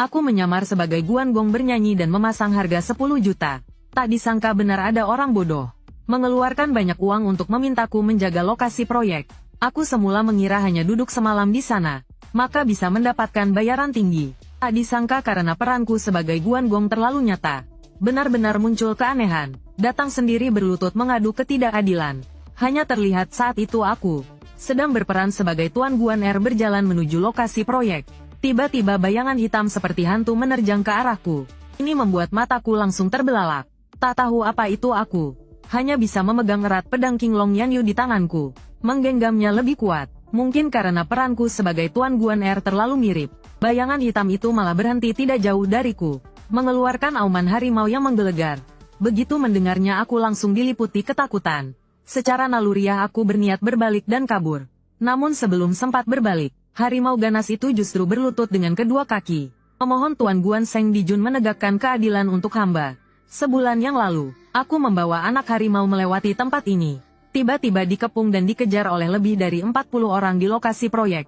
Aku menyamar sebagai Guan Gong bernyanyi dan memasang harga 10 juta. Tak disangka benar ada orang bodoh mengeluarkan banyak uang untuk memintaku menjaga lokasi proyek. Aku semula mengira hanya duduk semalam di sana, maka bisa mendapatkan bayaran tinggi. Tak disangka karena peranku sebagai Guan Gong terlalu nyata, benar-benar muncul keanehan. Datang sendiri berlutut mengadu ketidakadilan. Hanya terlihat saat itu aku sedang berperan sebagai Tuan Guan Er berjalan menuju lokasi proyek. Tiba-tiba bayangan hitam seperti hantu menerjang ke arahku. Ini membuat mataku langsung terbelalak. Tak tahu apa itu aku. Hanya bisa memegang erat pedang King Long Yanyu di tanganku. Menggenggamnya lebih kuat. Mungkin karena peranku sebagai Tuan Guan Er terlalu mirip. Bayangan hitam itu malah berhenti tidak jauh dariku. Mengeluarkan auman harimau yang menggelegar. Begitu mendengarnya aku langsung diliputi ketakutan. Secara naluriah aku berniat berbalik dan kabur. Namun sebelum sempat berbalik, harimau ganas itu justru berlutut dengan kedua kaki. Memohon Tuan Guan Seng Dijun menegakkan keadilan untuk hamba. Sebulan yang lalu, aku membawa anak harimau melewati tempat ini. Tiba-tiba dikepung dan dikejar oleh lebih dari 40 orang di lokasi proyek.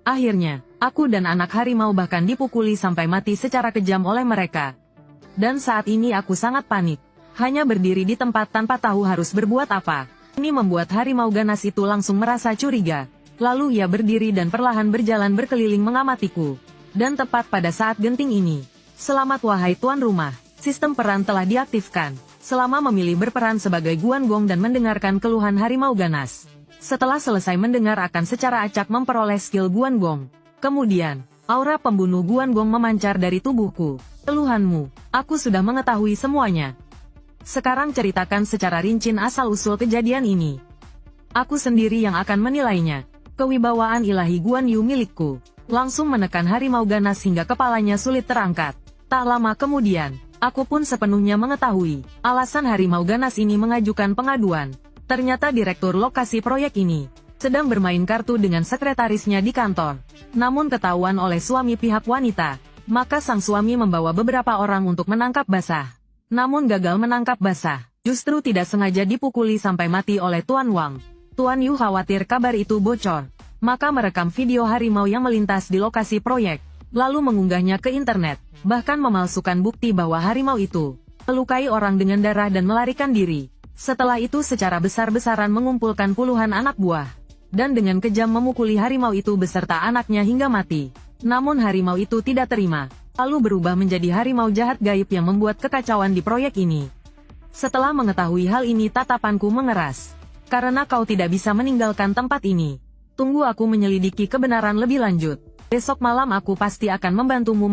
Akhirnya, aku dan anak harimau bahkan dipukuli sampai mati secara kejam oleh mereka. Dan saat ini aku sangat panik. Hanya berdiri di tempat tanpa tahu harus berbuat apa. Ini membuat harimau ganas itu langsung merasa curiga. Lalu ia berdiri dan perlahan berjalan berkeliling mengamatiku. Dan tepat pada saat genting ini, selamat wahai tuan rumah, sistem peran telah diaktifkan. Selama memilih berperan sebagai Guan Gong dan mendengarkan keluhan harimau ganas. Setelah selesai mendengar akan secara acak memperoleh skill Guan Gong. Kemudian, aura pembunuh Guan Gong memancar dari tubuhku. Keluhanmu, aku sudah mengetahui semuanya. Sekarang ceritakan secara rinci asal-usul kejadian ini. Aku sendiri yang akan menilainya. Kewibawaan ilahi Guan Yu milikku langsung menekan harimau ganas hingga kepalanya sulit terangkat. Tak lama kemudian, aku pun sepenuhnya mengetahui alasan harimau ganas ini mengajukan pengaduan. Ternyata direktur lokasi proyek ini sedang bermain kartu dengan sekretarisnya di kantor. Namun ketahuan oleh suami pihak wanita, maka sang suami membawa beberapa orang untuk menangkap basah. Namun gagal menangkap basah, justru tidak sengaja dipukuli sampai mati oleh Tuan Wang. Tuan Yu khawatir kabar itu bocor, maka merekam video harimau yang melintas di lokasi proyek, lalu mengunggahnya ke internet, bahkan memalsukan bukti bahwa harimau itu melukai orang dengan darah dan melarikan diri. Setelah itu secara besar-besaran mengumpulkan puluhan anak buah, dan dengan kejam memukuli harimau itu beserta anaknya hingga mati. Namun harimau itu tidak terima. Lalu berubah menjadi harimau jahat gaib yang membuat kekacauan di proyek ini. Setelah mengetahui hal ini tatapanku mengeras. Karena kau tidak bisa meninggalkan tempat ini. Tunggu aku menyelidiki kebenaran lebih lanjut. Besok malam aku pasti akan membantumu